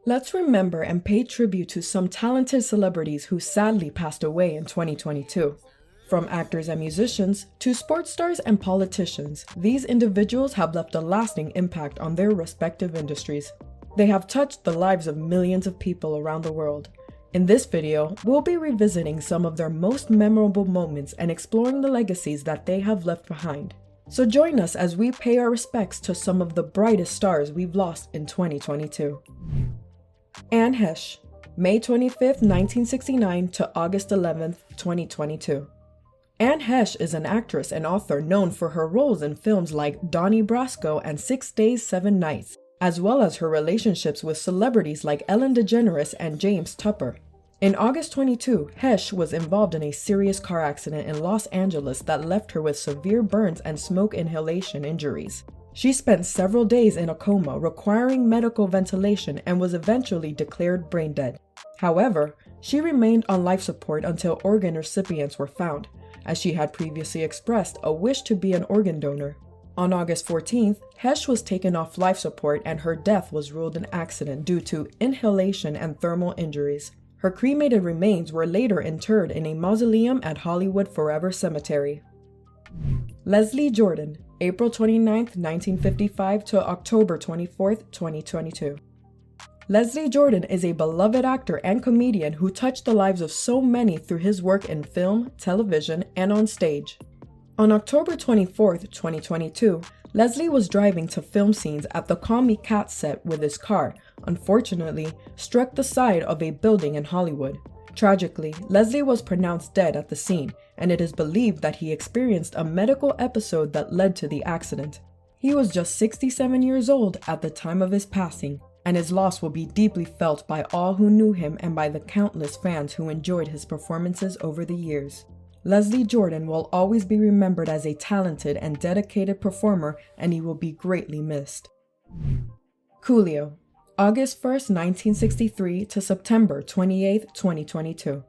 Let's remember and pay tribute to some talented celebrities who sadly passed away in 2022. From actors and musicians to sports stars and politicians, these individuals have left a lasting impact on their respective industries. They have touched the lives of millions of people around the world. In this video, we'll be revisiting some of their most memorable moments and exploring the legacies that they have left behind. So join us as we pay our respects to some of the brightest stars we've lost in 2022. Anne Hesh, May 25, 1969 to August 11, 2022. Anne Hesh is an actress and author known for her roles in films like Donnie Brasco and 6 Days, 7 Nights, as well as her relationships with celebrities like Ellen DeGeneres and James Tupper. In August 22, Hesh was involved in a serious car accident in Los Angeles that left her with severe burns and smoke inhalation injuries. She spent several days in a coma requiring medical ventilation and was eventually declared brain dead. However, she remained on life support until organ recipients were found, as she had previously expressed a wish to be an organ donor. On August 14th, Hesh was taken off life support and her death was ruled an accident due to inhalation and thermal injuries. Her cremated remains were later interred in a mausoleum at Hollywood Forever Cemetery. Leslie Jordan, April 29, 1955 to October 24, 2022. Leslie Jordan is a beloved actor and comedian who touched the lives of so many through his work in film, television, and on stage. On October 24, 2022, Leslie was driving to film scenes at the Call Me Kat set with his car, unfortunately, struck the side of a building in Hollywood. Tragically, Leslie was pronounced dead at the scene, and it is believed that he experienced a medical episode that led to the accident. He was just 67 years old at the time of his passing, and his loss will be deeply felt by all who knew him and by the countless fans who enjoyed his performances over the years. Leslie Jordan will always be remembered as a talented and dedicated performer, and he will be greatly missed. Coolio, August 1, 1963 to September 28, 2022.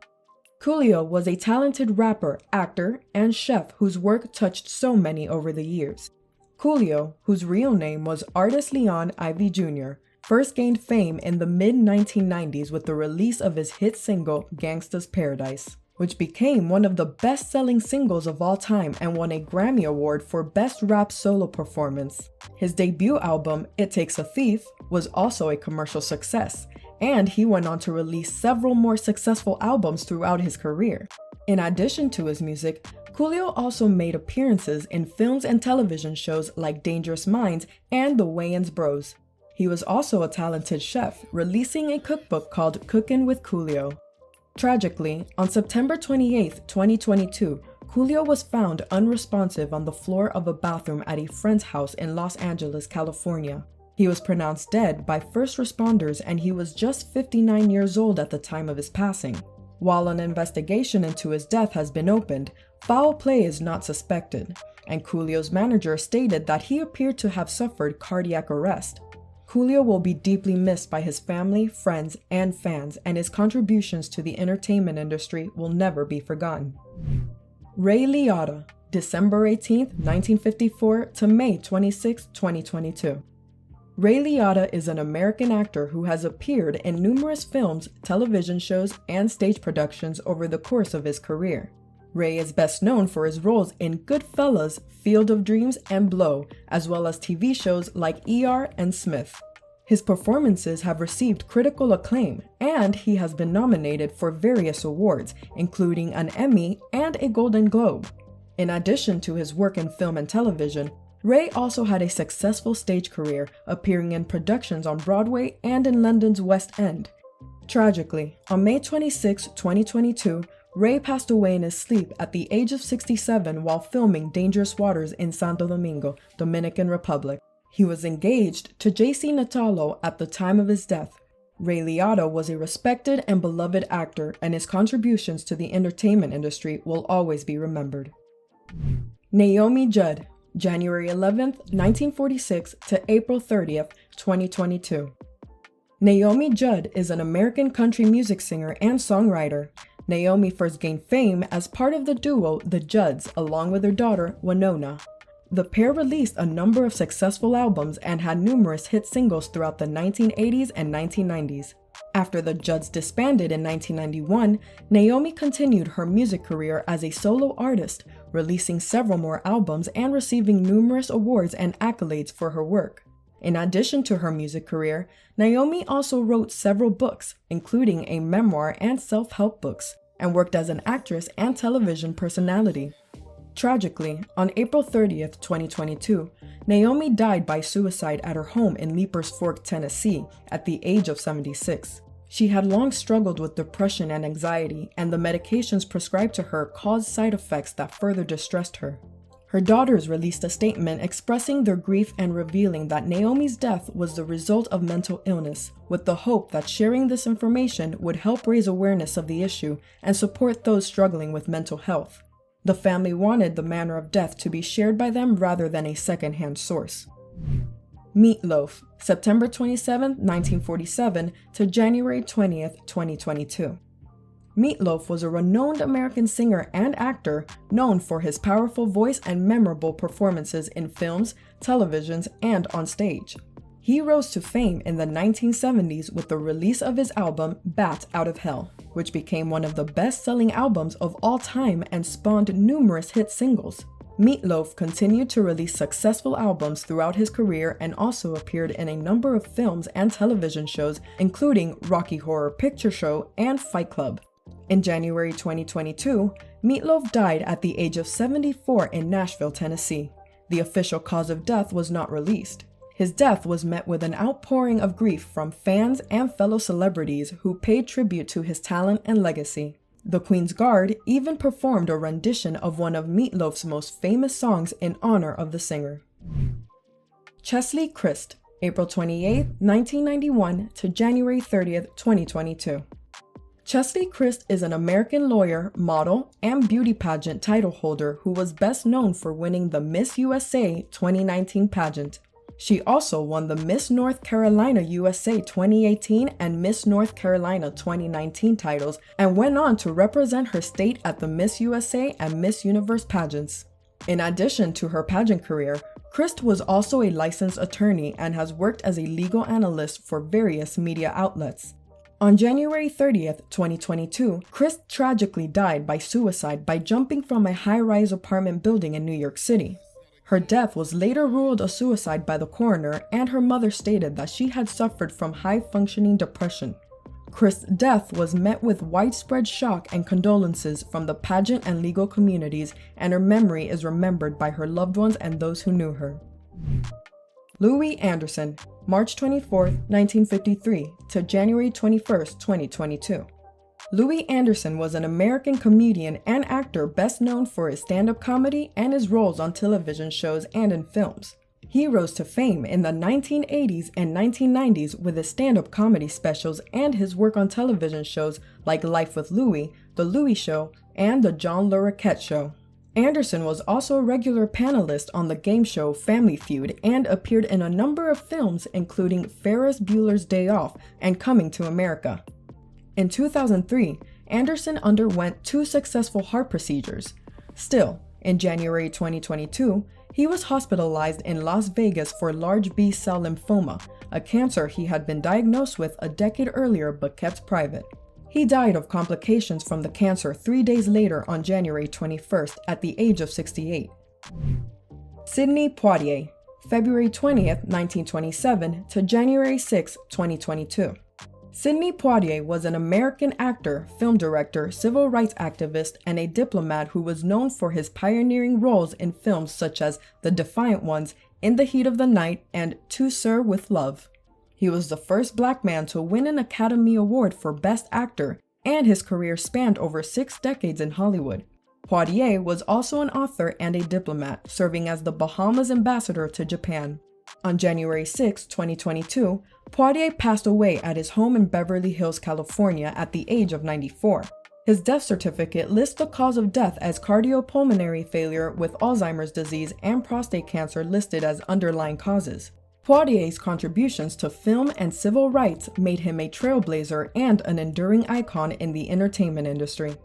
Coolio was a talented rapper, actor, and chef whose work touched so many over the years. Coolio, whose real name was Artist Leon Ivy Jr., first gained fame in the mid-1990s with the release of his hit single Gangsta's Paradise, which became one of the best-selling singles of all time and won a Grammy Award for Best Rap Solo Performance. His debut album, It Takes a Thief, was also a commercial success, and he went on to release several more successful albums throughout his career. In addition to his music, Coolio also made appearances in films and television shows like Dangerous Minds and The Wayans Bros. He was also a talented chef, releasing a cookbook called Cookin' with Coolio. Tragically, on September 28, 2022, Coolio was found unresponsive on the floor of a bathroom at a friend's house in Los Angeles, California. He was pronounced dead by first responders and he was just 59 years old at the time of his passing. While an investigation into his death has been opened, foul play is not suspected, and Coolio's manager stated that he appeared to have suffered cardiac arrest. Coolio will be deeply missed by his family, friends, and fans, and his contributions to the entertainment industry will never be forgotten. Ray Liotta, December 18, 1954 to May 26, 2022. Ray Liotta is an American actor who has appeared in numerous films, television shows, and stage productions over the course of his career. Ray is best known for his roles in Goodfellas, Field of Dreams, and Blow, as well as TV shows like ER and Smith. His performances have received critical acclaim, and he has been nominated for various awards, including an Emmy and a Golden Globe. In addition to his work in film and television, Ray also had a successful stage career, appearing in productions on Broadway and in London's West End. Tragically, on May 26, 2022, Ray passed away in his sleep at the age of 67 while filming Dangerous Waters in Santo Domingo, Dominican Republic. He was engaged to JC Natalo at the time of his death. Ray Liotta was a respected and beloved actor, and his contributions to the entertainment industry will always be remembered. Naomi Judd, January 11, 1946 to April 30, 2022. Naomi Judd is an American country music singer and songwriter. Naomi first gained fame as part of the duo The Judds along with her daughter, Winona. The pair released a number of successful albums and had numerous hit singles throughout the 1980s and 1990s. After the Judds disbanded in 1991, Naomi continued her music career as a solo artist, releasing several more albums and receiving numerous awards and accolades for her work. In addition to her music career, Naomi also wrote several books, including a memoir and self-help books, and worked as an actress and television personality. Tragically, on April 30th, 2022, Naomi died by suicide at her home in Leapers Fork, Tennessee, at the age of 76. She had long struggled with depression and anxiety, and the medications prescribed to her caused side effects that further distressed her. Her daughters released a statement expressing their grief and revealing that Naomi's death was the result of mental illness, with the hope that sharing this information would help raise awareness of the issue and support those struggling with mental health. The family wanted the manner of death to be shared by them rather than a second-hand source. Meatloaf, September 27, 1947 to January 20, 2022. Meatloaf was a renowned American singer and actor known for his powerful voice and memorable performances in films, televisions, and on stage. He rose to fame in the 1970s with the release of his album Bat Out of Hell, which became one of the best-selling albums of all time and spawned numerous hit singles. Meatloaf continued to release successful albums throughout his career and also appeared in a number of films and television shows, including Rocky Horror Picture Show and Fight Club. In January 2022, Meatloaf died at the age of 74 in Nashville, Tennessee. The official cause of death was not released. His death was met with an outpouring of grief from fans and fellow celebrities who paid tribute to his talent and legacy. The Queen's Guard even performed a rendition of one of Meatloaf's most famous songs in honor of the singer. Chesley Crist, April 28, 1991 to January 30, 2022. Chesley Crist is an American lawyer, model, and beauty pageant title holder who was best known for winning the Miss USA 2019 pageant. She also won the Miss North Carolina USA 2018 and Miss North Carolina 2019 titles and went on to represent her state at the Miss USA and Miss Universe pageants. In addition to her pageant career, Crist was also a licensed attorney and has worked as a legal analyst for various media outlets. On January 30th, 2022, Crist tragically died by suicide by jumping from a high-rise apartment building in New York City. Her death was later ruled a suicide by the coroner, and her mother stated that she had suffered from high-functioning depression. Crist's death was met with widespread shock and condolences from the pageant and legal communities, and her memory is remembered by her loved ones and those who knew her. Louis Anderson, March 24, 1953 to January 21, 2022. Louis Anderson was an American comedian and actor best known for his stand-up comedy and his roles on television shows and in films. He rose to fame in the 1980s and 1990s with his stand-up comedy specials and his work on television shows like Life with Louis, The Louis Show, and The John Larroquette Show. Anderson was also a regular panelist on the game show Family Feud and appeared in a number of films including Ferris Bueller's Day Off and Coming to America. In 2003, Anderson underwent 2 successful heart procedures. Still, in January 2022, he was hospitalized in Las Vegas for large B-cell lymphoma, a cancer he had been diagnosed with a decade earlier but kept private. He died of complications from the cancer 3 days later on January 21st at the age of 68. Sidney Poitier, February 20th, 1927 to January 6, 2022. Sidney Poitier was an American actor, film director, civil rights activist, and a diplomat who was known for his pioneering roles in films such as The Defiant Ones, In the Heat of the Night, and To Sir with Love. He was the first Black man to win an Academy Award for Best Actor, and his career spanned over 6 decades in Hollywood. Poitier was also an author and a diplomat, serving as the Bahamas ambassador to Japan. On January 6, 2022, Poitier passed away at his home in Beverly Hills, California at the age of 94. His death certificate lists the cause of death as cardiopulmonary failure with Alzheimer's disease and prostate cancer listed as underlying causes. Poitier's contributions to film and civil rights made him a trailblazer and an enduring icon in the entertainment industry.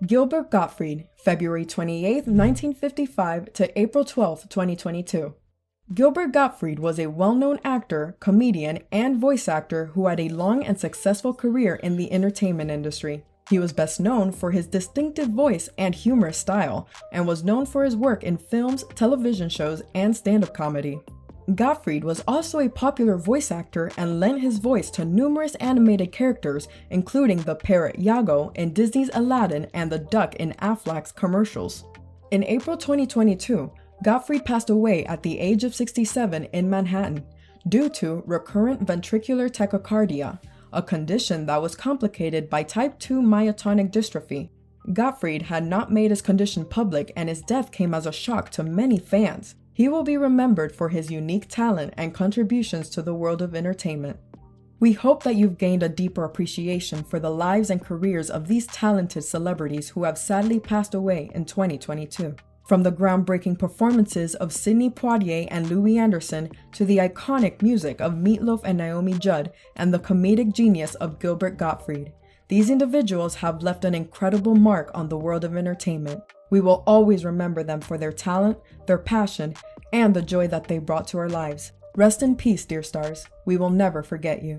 Gilbert Gottfried, February 28, 1955 to April 12, 2022. Gilbert Gottfried was a well-known actor, comedian, and voice actor who had a long and successful career in the entertainment industry. He was best known for his distinctive voice and humorous style, and was known for his work in films, television shows, and stand-up comedy. Gottfried was also a popular voice actor and lent his voice to numerous animated characters, including the parrot Yago in Disney's Aladdin and the duck in Aflac's commercials. In April 2022, Gottfried passed away at the age of 67 in Manhattan due to recurrent ventricular tachycardia, a condition that was complicated by type 2 myotonic dystrophy. Gottfried had not made his condition public, and his death came as a shock to many fans. He will be remembered for his unique talent and contributions to the world of entertainment. We hope that you've gained a deeper appreciation for the lives and careers of these talented celebrities who have sadly passed away in 2022. From the groundbreaking performances of Sidney Poitier and Louis Anderson to the iconic music of Meatloaf and Naomi Judd and the comedic genius of Gilbert Gottfried, these individuals have left an incredible mark on the world of entertainment. We will always remember them for their talent, their passion, and the joy that they brought to our lives. Rest in peace, dear stars. We will never forget you.